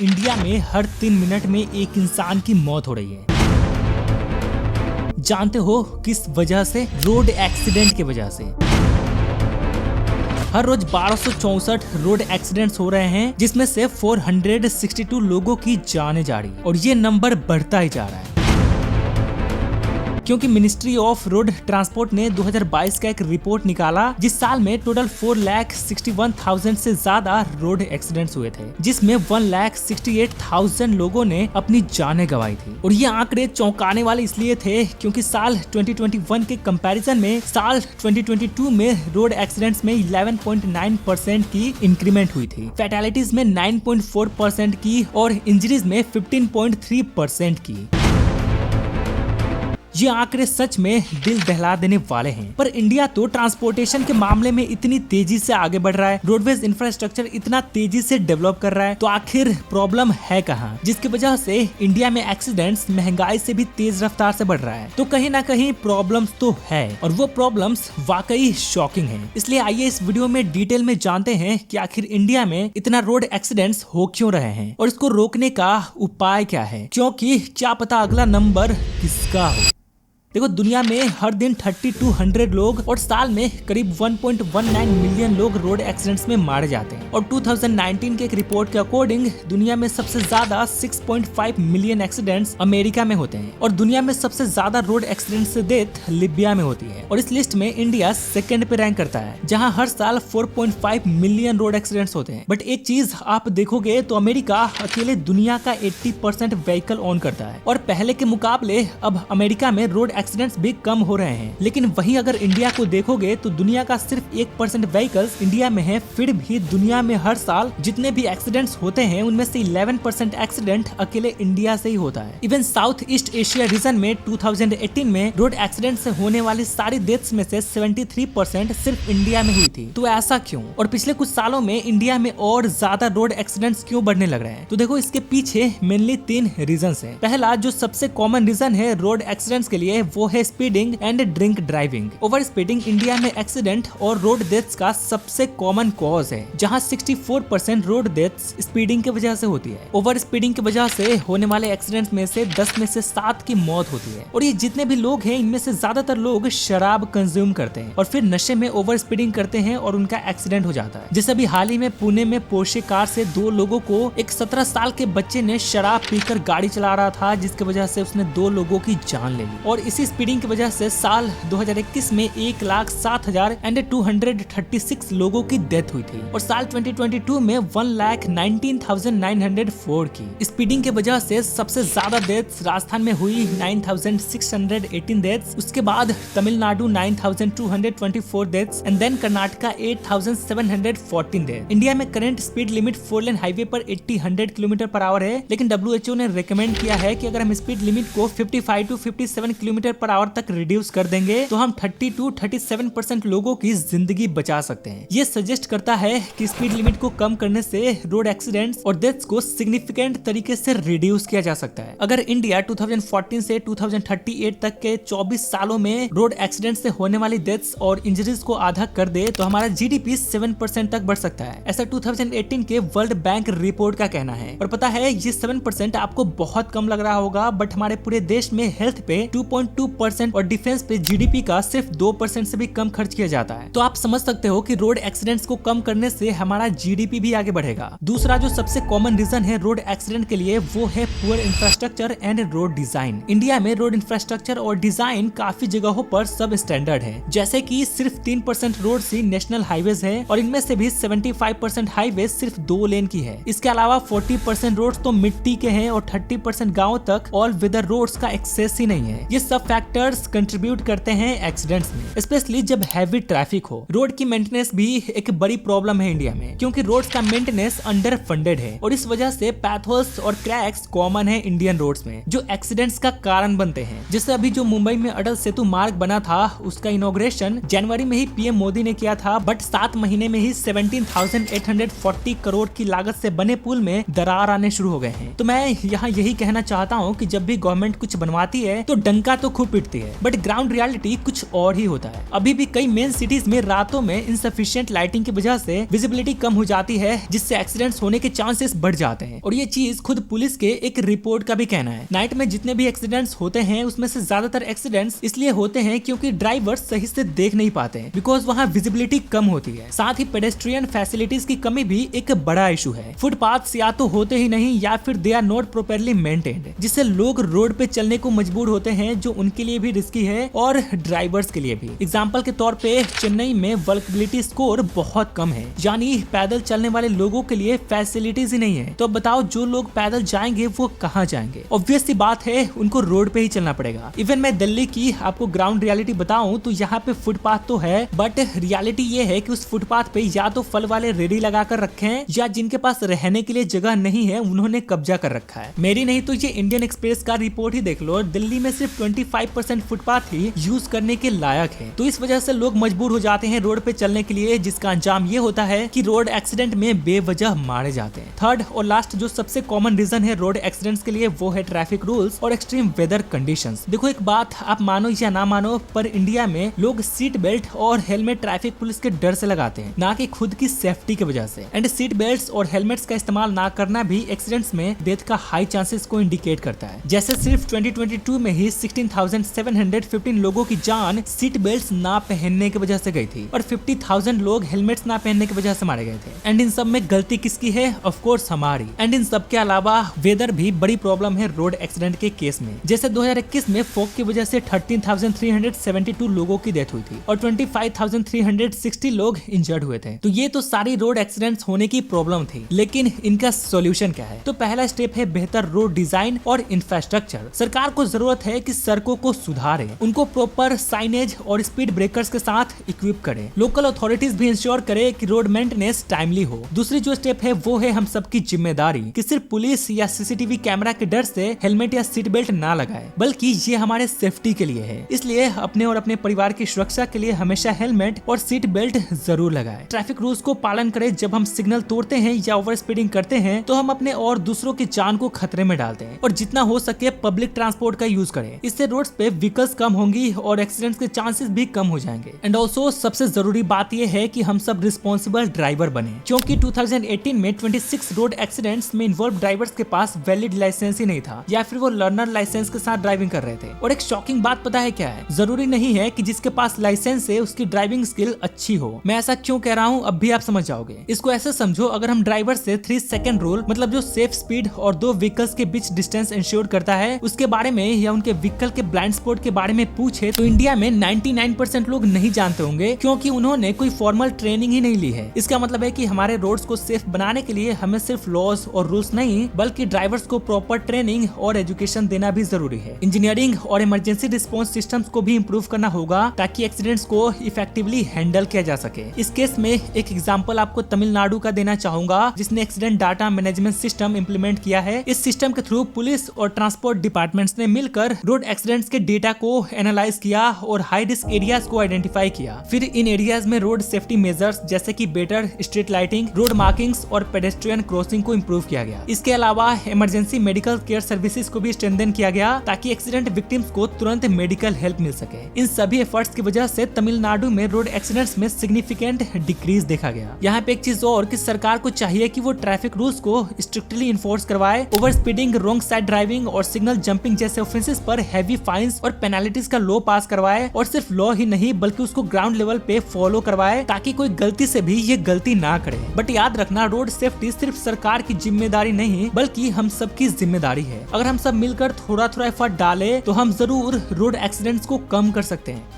India में हर 3 minute में एक इंसान की मौत हो रही है। जानते हो किस वजह से? रोड एक्सीडेंट की वजह से। हर रोज 1264 रोड एक्सीडेंट्स हो रहे हैं, जिसमें से 462 लोगों की जाने जा रही है और ये नंबर बढ़ता ही जा रहा है, क्योंकि मिनिस्ट्री ऑफ रोड ट्रांसपोर्ट ने 2022 का एक रिपोर्ट निकाला जिस साल में टोटल 4,61,000 से ज्यादा रोड एक्सीडेंट्स हुए थे, जिसमें 1,68,000 लोगों ने अपनी जानें गंवाई थी। और ये आंकड़े चौंकाने वाले इसलिए थे क्योंकि साल 2021 के कंपैरिजन में साल 2022 में रोड एक्सीडेंट्स में 11.9% की इंक्रीमेंट हुई थी, फैटेलिटीज में 9.4% की और इंजरीज में 15.3% की। ये आंकड़े सच में दिल दहला देने वाले हैं। पर इंडिया तो ट्रांसपोर्टेशन के मामले में इतनी तेजी से आगे बढ़ रहा है, रोडवेज इंफ्रास्ट्रक्चर इतना तेजी से डेवलप कर रहा है, तो आखिर प्रॉब्लम है कहाँ, जिसकी वजह से इंडिया में एक्सीडेंट्स महंगाई से भी तेज रफ्तार से बढ़ रहा है? तो कहीं ना कहीं प्रॉब्लम्स तो है और वो प्रॉब्लम्स वाकई शॉकिंग है। इसलिए आइए इस वीडियो में डिटेल में जानते हैं कि आखिर इंडिया में इतना रोड एक्सीडेंट्स हो क्यों रहे हैं और इसको रोकने का उपाय क्या है, क्योंकि क्या पता अगला नंबर किसका हो। देखो, दुनिया में हर दिन 3200 लोग और साल में करीब 1.19 मिलियन लोग रोड एक्सीडेंट्स में मारे जाते हैं और 2019 के एक रिपोर्ट के अकॉर्डिंग दुनिया में सबसे ज्यादा 6.5 मिलियन एक्सीडेंट्स अमेरिका में होते हैं और दुनिया में सबसे ज्यादा रोड एक्सीडेंट से डेथ लिबिया में होती है। और इस लिस्ट में इंडिया सेकंड पे रैंक करता है, जहां हर साल 4.5 मिलियन रोड एक्सीडेंट्स होते हैं। बट एक चीज आप देखोगे तो अमेरिका अकेले दुनिया का 80% व्हीकल ऑन करता है और पहले के मुकाबले अब अमेरिका में रोड एक्सीडेंट्स भी कम हो रहे हैं। लेकिन वहीं अगर इंडिया को देखोगे तो दुनिया का सिर्फ 1% व्हीकल्स इंडिया में है, फिर भी दुनिया में हर साल जितने भी एक्सीडेंट्स होते हैं उनमें से 11% एक्सीडेंट अकेले इंडिया से ही होता है। Even south east Asia region में 2018 में रोड एक्सीडेंट से होने वाली सारी डेथ्स में से 73% सिर्फ इंडिया में हुई थी। तो ऐसा क्यों? और पिछले कुछ सालों में इंडिया में और ज्यादा रोड एक्सीडेंट्स क्यों बढ़ने लग रहे हैं? तो देखो, इसके पीछे मेनली 3 रीजन है। पहला जो सबसे कॉमन रीजन है रोड एक्सीडेंट्स के लिए वो है speeding and drink driving. Over speeding India में एक्सीडेंट और रोड डेथ्स का सबसे कॉमन कॉज है, जहां 64% रोड डेथ्स स्पीडिंग की वजह से होती है। ओवर स्पीडिंग की वजह से होने वाले एक्सीडेंट में से 10 में से 7 की मौत होती है और ये जितने भी लोग हैं इनमें से ज्यादातर लोग शराब कंज्यूम करते हैं और फिर नशे में ओवर स्पीडिंग करते हैं और उनका एक्सीडेंट हो जाता है। जैसे अभी हाल ही में पुणे में पोर्शे कार से 2 लोगों को एक 17 साल के बच्चे ने शराब पीकर गाड़ी चला रहा था, जिसकी वजह से उसने 2 लोगों की जान ले ली। और इसी स्पीडिंग की वजह से साल 2021 में 1,07,236 लोगों की डेथ हुई थी और साल 2022 में 1,19,904 की। स्पीडिंग के वजह से सबसे ज्यादा डेथ्स राजस्थान में हुई 9,618 डेथ्स, उसके बाद Tamil Nadu 9,224 deaths and then Karnataka 8,714 death. India में current speed limit 4 lane highway पर 80-100 किलोमीटर पर आवर है, लेकिन WHO ने रिकमेंड किया है कि अगर हम स्पीड लिमिट को 55 to 57 किलोमीटर पर आवर तक रिड्यूस कर देंगे तो हम 30 to 37% लोगों की जिंदगी बचा सकते हैं। ये सजेस्ट करता है कि स्पीड लिमिट को कम करने से रोड एक्सीडेंट्स और डेथ्स को सिग्निफिकेंट तरीके से रिड्यूस किया जा सकता है। अगर इंडिया 2014 से 2038 तक के 24 सालों में रोड एक्सीडेंट से होने वाली डेथ्स और इंजरीज को आधा कर दे तो हमारा GDP 7% तक बढ़ सकता है, ऐसा 2018 के वर्ल्ड बैंक रिपोर्ट का कहना है। और पता है ये 7% आपको बहुत कम लग रहा होगा, बट हमारे पूरे देश में हेल्थ पे 2.2% और डिफेंस पे GDP का सिर्फ 2% से भी कम खर्च किया जाता है। तो आप समझ सकते हो कि रोड एक्सीडेंट्स को कम करने से हमारा GDP भी आगे बढ़ेगा। दूसरा जो सबसे कॉमन रीजन है रोड एक्सीडेंट के लिए वो है poor infrastructure and road design. India में रोड इंफ्रास्ट्रक्चर और डिजाइन काफी जगहों पर सब स्टैंडर्ड है, जैसे कि सिर्फ 3% रोड ही नेशनल हाईवेज है और इनमें से भी 75% हाईवे सिर्फ 2 लेन की है। इसके अलावा 40% रोड तो मिट्टी के हैं और 30% गाँव तक ऑल वेदर रोड्स का एक्सेस ही नहीं है। ये सब फैक्टर्स कंट्रीब्यूट करते हैं एक्सीडेंट्स में, स्पेशली जब हैवी ट्रैफिक हो। रोड की मेंटेनेंस भी एक बड़ी प्रॉब्लम है इंडिया में, क्योंकि रोड्स का मेंटेनेंस अंडर फंडेड है और इस वजह से पैथोल्स और क्रैक्स कॉमन है इंडियन रोड्स में, जो एक्सीडेंट्स का कारण बनते हैं। जैसे अभी जो मुंबई में अटल सेतु मार्ग बना था उसका इनॉग्रेशन जनवरी में ही PM मोदी ने किया था, बट 7 महीने में ही 17,840 करोड़ की लागत से बने पुल में दरार आने शुरू हो गए हैं। तो मैं यहाँ यही कहना चाहता हूँ कि जब भी गवर्नमेंट कुछ बनवाती है तो डंका तो आंखों पिटती है, बट ग्राउंड रियलिटी कुछ और ही होता है। अभी भी कई मेन सिटीज में रातों में इनसफिशिएंट लाइटिंग की वजह से विजिबिलिटी कम हो जाती है, जिससे एक्सीडेंट्स होने के चांसेस बढ़ जाते हैं। और ये चीज खुद पुलिस के एक रिपोर्ट का भी कहना है। नाइट में जितने भी एक्सीडेंट्स होते हैं उसमें से ज्यादातर एक्सीडेंट्स इसलिए होते हैं क्योंकि ड्राइवर सही से देख नहीं पाते हैं, बिकॉज वहाँ विजिबिलिटी कम होती है। साथ ही पेडेस्ट्रियन फैसिलिटीज की कमी भी एक बड़ा इशू है। फुटपाथ्स या तो होते ही नहीं या फिर they are not properly maintained, जिससे लोग रोड पे चलने को मजबूर होते हैं, जो उनके लिए भी रिस्की है और ड्राइवर्स के लिए भी। एग्जाम्पल के तौर पे चेन्नई में वल्नरेबिलिटी स्कोर बहुत कम है, यानी पैदल चलने वाले लोगों के लिए फैसिलिटीज ही नहीं है। तो अब बताओ जो लोग पैदल जाएंगे वो कहाँ जाएंगे? ऑब्वियस सी बात है, उनको रोड पे ही चलना पड़ेगा। इवन मैं दिल्ली की आपको ग्राउंड रियलिटी बताऊं तो यहाँ पे फुटपाथ तो है, बट रियलिटी ये है कि उस फुटपाथ पे या तो फल वाले रेडी लगा कर रखे हैं, या जिनके पास रहने के लिए जगह नहीं है उन्होंने कब्जा कर रखा है। मेरी नहीं तो ये इंडियन एक्सप्रेस का रिपोर्ट ही देख लो, दिल्ली में सिर्फ 25% फुटपाथ ही यूज करने के लायक है। तो इस वजह से लोग मजबूर हो जाते हैं रोड पे चलने के लिए, जिसका अंजाम ये होता है कि रोड एक्सीडेंट में बेवजह मारे जाते हैं। थर्ड और लास्ट जो सबसे कॉमन रीजन है रोड एक्सीडेंट्स के लिए, वो है ट्रैफिक रूल्स और एक्सट्रीम वेदर कंडीशंस। देखो एक बात आप मानो या ना मानो, पर इंडिया में लोग सीट बेल्ट और हेलमेट ट्रैफिक पुलिस के डर से लगाते हैं, ना कि खुद की सेफ्टी की वजह से। एंड सीट बेल्ट और हेलमेट्स का इस्तेमाल ना करना भी एक्सीडेंट्स में डेथ का हाई चांसेस को इंडिकेट करता है। जैसे सिर्फ 2022 में ही 16,715 लोगों की जान सीट बेल्ट ना पहनने की वजह से गई थी और 50,000 लोग हेलमेट्स ना पहनने की वजह से मारे गए थे। एंड इन सब में गलती किसकी है? ऑफ कोर्स हमारी। एंड इन सब के अलावा वेदर भी बड़ी प्रॉब्लम है रोड एक्सीडेंट के केस में। जैसे 2021 में फॉग की वजह से 13,372 लोगों की डेथ हुई थी और 25,360 लोग इंजर्ड हुए थे। तो ये तो सारी रोड एक्सीडेंट्स होने की प्रॉब्लम थी, लेकिन इनका सॉल्यूशन क्या है? तो पहला स्टेप है बेहतर रोड डिजाइन और इंफ्रास्ट्रक्चर। सरकार को जरूरत है कि सड़कों को सुधारे, उनको प्रॉपर साइनेज और स्पीड ब्रेकर्स के साथ इक्विप करे। लोकल अथॉरिटीज भी इंश्योर करे कि रोड मेंटेनेंस टाइमली हो। दूसरी जो स्टेप है वो है हम सबकी जिम्मेदारी कि सिर्फ पुलिस या सीसीटीवी कैमरा के डर से हेलमेट या सीट बेल्ट ना लगाए, बल्कि ये हमारे सेफ्टी के लिए है। इसलिए अपने और अपने परिवार की सुरक्षा के लिए हमेशा हेलमेट और सीट बेल्ट जरूर लगाए। ट्रैफिक रूल्स को पालन करें। जब हम सिग्नल तोड़ते हैं या ओवर स्पीडिंग करते हैं तो हम अपने और दूसरों की जान को खतरे में डालते हैं। और जितना हो सके पब्लिक ट्रांसपोर्ट का यूज करें, इससे रोड्स पे व्हीकल्स कम होंगी और एक्सीडेंट्स के चांसेस भी कम हो जाएंगे। एंड ऑल्सो सबसे जरूरी बात यह है कि हम सब रिस्पॉन्सिबल ड्राइवर बने, क्योंकि 2018 में 26 रोड एक्सीडेंट्स में इन्वॉल्व ड्राइवर्स के पास वैलिड लाइसेंस ही नहीं था, या फिर वो लर्नर लाइसेंस के साथ ड्राइविंग कर रहे थे। और एक शॉकिंग बात पता है क्या है? जरूरी नहीं है कि जिसके पास लाइसेंस है उसकी ड्राइविंग स्किल अच्छी हो। मैं ऐसा क्यों कह रहा हूँ अब भी आप समझ जाओगे। इसको ऐसे समझो, अगर हम ड्राइवर से 3 सेकंड रूल, मतलब जो सेफ स्पीड और 2 व्हीकल्स के बीच डिस्टेंस इंश्योर करता है, उसके बारे में या उनके व्हीकल के ब्लाइंड स्पॉट के बारे में पूछे तो इंडिया में 99% लोग नहीं जानते होंगे, क्योंकि उन्होंने कोई फॉर्मल ट्रेनिंग ही नहीं ली है। इसका मतलब है कि हमारे रोड्स को सेफ बनाने के लिए हमें सिर्फ लॉज और रूल्स नहीं, बल्कि ड्राइवर्स को प्रॉपर ट्रेनिंग और एजुकेशन देना भी जरूरी है। इंजीनियरिंग और इमरजेंसी रिस्पॉन्स सिस्टम्स को भी इम्प्रूव करना होगा ताकि एक्सीडेंट्स को इफेक्टिवली हैंडल किया जा सके। इस केस में एक एग्जांपल आपको तमिलनाडु का देना चाहूंगा, जिसने accident data management system implement किया है। इस सिस्टम के थ्रू पुलिस और ट्रांसपोर्ट डिपार्टमेंट्स ने मिलकर रोड एक्सीडेंट्स के डेटा को एनालाइज किया और हाई रिस्क एरियाज को आइडेंटिफाई किया। फिर इन एरियाज में रोड सेफ्टी मेजर्स जैसे कि better street lighting, road markings और पेडेस्ट्रियन क्रॉसिंग को इम्प्रूव किया गया। इसके अलावा इमरजेंसी मेडिकल केयर सर्विसेज को भी स्ट्रेंथन किया गया ताकि एक्सीडेंट विक्टिम्स को तुरंत मेडिकल हेल्प मिल सके। इन सभी एफर्ट्स की वजह से तमिलनाडु में रोड एक्सीडेंट्स में सिग्निफिकेंट डिक्रीज देखा गया। यहाँ पे एक चीज और कि सरकार को चाहिए कि वो ट्रैफिक रूल्स को स्ट्रिक्टली इन्फोर्स करवाए। Over speeding, wrong side driving और सिग्नल जंपिंग जैसे ऑफेंसेस पर हैवी फाइन्स और पेनाल्टीज का लॉ पास करवाए, और सिर्फ लॉ ही नहीं बल्कि उसको ग्राउंड लेवल पे फॉलो करवाए ताकि कोई गलती से भी ये गलती ना करे। बट याद रखना, रोड सेफ्टी सिर्फ सरकार की जिम्मेदारी नहीं बल्कि हम सबकी जिम्मेदारी है। अगर हम सब मिलकर थोड़ा थोड़ा एफर्ट डालें तो हम जरूर रोड एक्सीडेंट्स को कम कर सकते हैं।